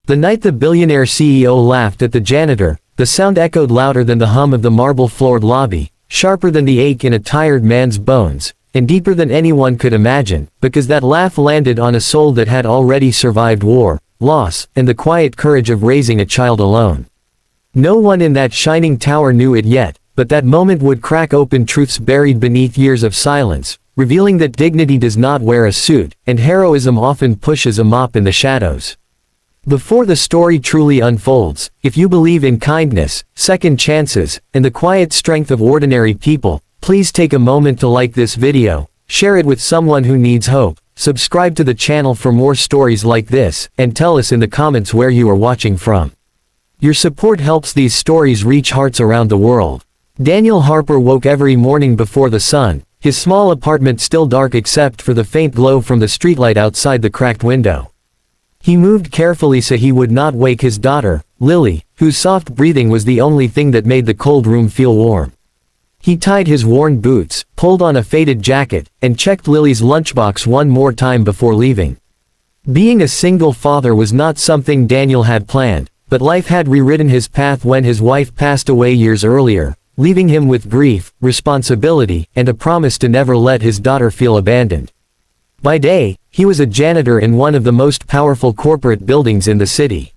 The night the billionaire CEO laughed at the janitor, the sound echoed louder than the hum of the marble-floored lobby, sharper than the ache in a tired man's bones, and deeper than anyone could imagine, because that laugh landed on a soul that had already survived war, loss, and the quiet courage of raising a child alone. No one in that shining tower knew it yet, but that moment would crack open truths buried beneath years of silence, revealing that dignity does not wear a suit, and heroism often pushes a mop in the shadows. Before the story truly unfolds, if you believe in kindness, second chances, and the quiet strength of ordinary people, please take a moment to like this video, share it with someone who needs hope, subscribe to the channel for more stories like this, and tell us in the comments where you are watching from. Your support helps these stories reach hearts around the world. Daniel Harper woke every morning before the sun, his small apartment still dark except for the faint glow from the streetlight outside the cracked window. He moved carefully so he would not wake his daughter, Lily, whose soft breathing was the only thing that made the cold room feel warm. He tied his worn boots, pulled on a faded jacket, and checked Lily's lunchbox one more time before leaving. Being a single father was not something Daniel had planned, but life had rewritten his path when his wife passed away years earlier, leaving him with grief, responsibility, and a promise to never let his daughter feel abandoned. By day, he was a janitor in one of the most powerful corporate buildings in the city.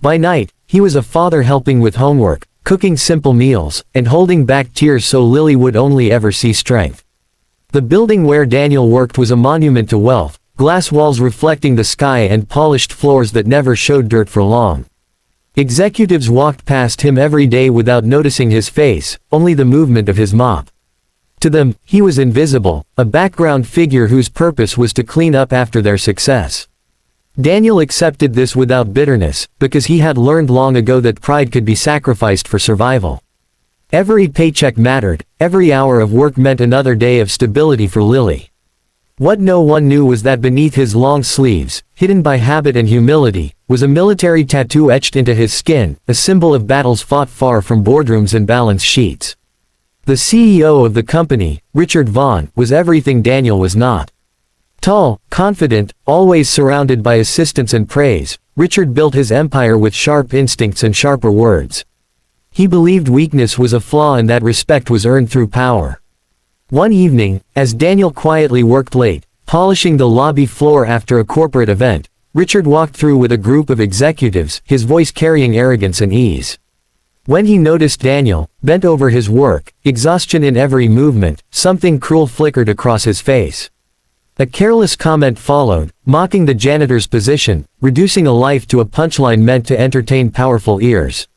By night, he was a father helping with homework, cooking simple meals, and holding back tears so Lily would only ever see strength. The building where Daniel worked was a monument to wealth, glass walls reflecting the sky and polished floors that never showed dirt for long. Executives walked past him every day without noticing his face, only the movement of his mop. To them, he was invisible, a background figure whose purpose was to clean up after their success. Daniel accepted this without bitterness, because he had learned long ago that pride could be sacrificed for survival. Every paycheck mattered, every hour of work meant another day of stability for Lily. What no one knew was that beneath his long sleeves, hidden by habit and humility, was a military tattoo etched into his skin, a symbol of battles fought far from boardrooms and balance sheets. The CEO of the company, Richard Vaughn, was everything Daniel was not. Tall, confident, always surrounded by assistance and praise, Richard built his empire with sharp instincts and sharper words. He believed weakness was a flaw and that respect was earned through power. One evening, as Daniel quietly worked late, polishing the lobby floor after a corporate event, Richard walked through with a group of executives, his voice carrying arrogance and ease. When he noticed Daniel, bent over his work, exhaustion in every movement, something cruel flickered across his face. A careless comment followed, mocking the janitor's position, reducing a life to a punchline meant to entertain powerful ears.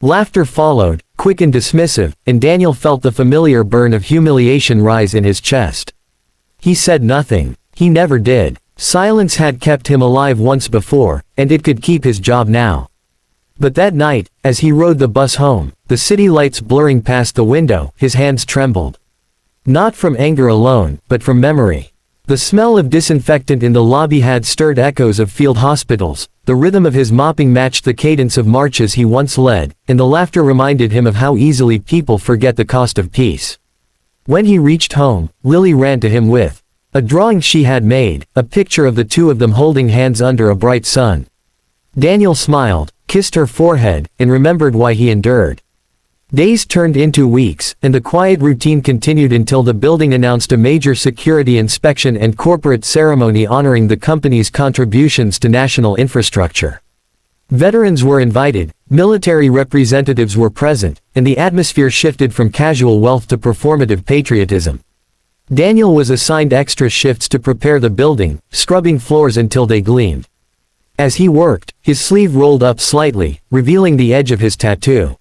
Laughter followed, quick and dismissive, and Daniel felt the familiar burn of humiliation rise in his chest. He said nothing. He never did. Silence had kept him alive once before, and it could keep his job now. But that night, as he rode the bus home, the city lights blurring past the window, his hands trembled. Not from anger alone, but from memory. The smell of disinfectant in the lobby had stirred echoes of field hospitals, the rhythm of his mopping matched the cadence of marches he once led, and the laughter reminded him of how easily people forget the cost of peace. When he reached home, Lily ran to him with a drawing she had made, a picture of the two of them holding hands under a bright sun. Daniel smiled, kissed her forehead, and remembered why he endured. Days turned into weeks, and the quiet routine continued until the building announced a major security inspection and corporate ceremony honoring the company's contributions to national infrastructure. Veterans were invited, military representatives were present, and the atmosphere shifted from casual wealth to performative patriotism. Daniel was assigned extra shifts to prepare the building, scrubbing floors until they gleamed. As he worked, his sleeve rolled up slightly, revealing the edge of his tattoo.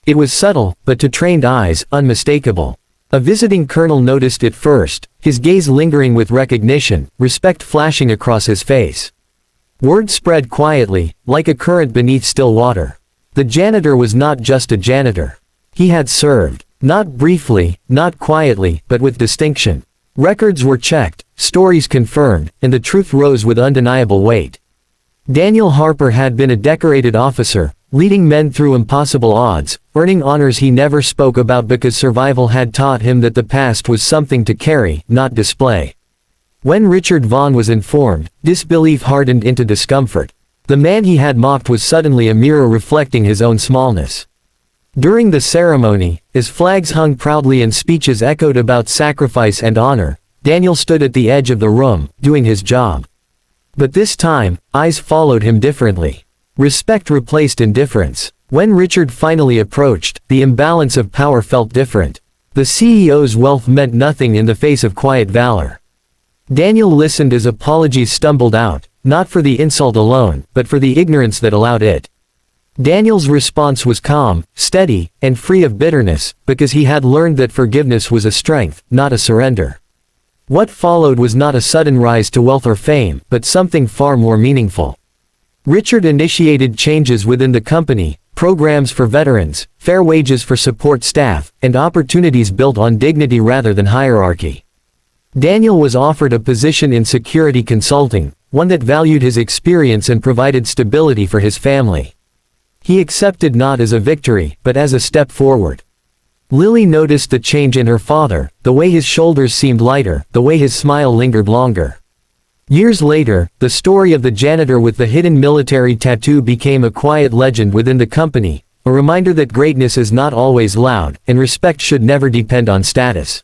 It was subtle, but to trained eyes, unmistakable. A visiting colonel noticed it first, his gaze lingering with recognition, respect flashing across his face. Word spread quietly, like a current beneath still water. The janitor was not just a janitor. He had served. Not briefly, not quietly, but with distinction. Records were checked, stories confirmed, and the truth rose with undeniable weight. Daniel Harper had been a decorated officer, leading men through impossible odds, earning honors he never spoke about because survival had taught him that the past was something to carry, not display. When Richard Vaughn was informed, disbelief hardened into discomfort. The man he had mocked was suddenly a mirror reflecting his own smallness. During the ceremony, as flags hung proudly and speeches echoed about sacrifice and honor, Daniel stood at the edge of the room, doing his job. But this time, eyes followed him differently. Respect replaced indifference. When Richard finally approached, the imbalance of power felt different. The CEO's wealth meant nothing in the face of quiet valor. Daniel listened as apologies stumbled out, not for the insult alone, but for the ignorance that allowed it. Daniel's response was calm, steady, and free of bitterness, because he had learned that forgiveness was a strength, not a surrender. What followed was not a sudden rise to wealth or fame, but something far more meaningful. Richard initiated changes within the company, programs for veterans, fair wages for support staff, and opportunities built on dignity rather than hierarchy. Daniel was offered a position in security consulting, one that valued his experience and provided stability for his family. He accepted not as a victory, but as a step forward. Lily noticed the change in her father, the way his shoulders seemed lighter, the way his smile lingered longer. Years later, the story of the janitor with the hidden military tattoo became a quiet legend within the company, a reminder that greatness is not always loud, and respect should never depend on status.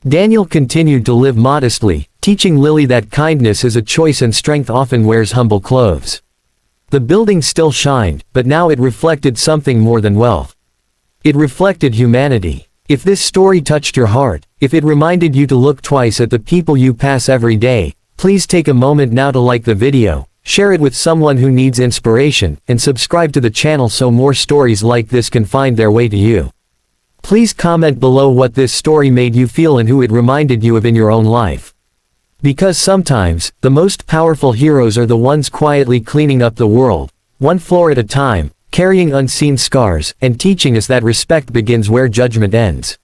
Daniel continued to live modestly, teaching Lily that kindness is a choice and strength often wears humble clothes. The building still shined, but now it reflected something more than wealth. It reflected humanity. If this story touched your heart, if it reminded you to look twice at the people you pass every day, please take a moment now to like the video, share it with someone who needs inspiration, and subscribe to the channel so more stories like this can find their way to you. Please comment below what this story made you feel and who it reminded you of in your own life. Because sometimes, the most powerful heroes are the ones quietly cleaning up the world, one floor at a time, carrying unseen scars, and teaching us that respect begins where judgment ends.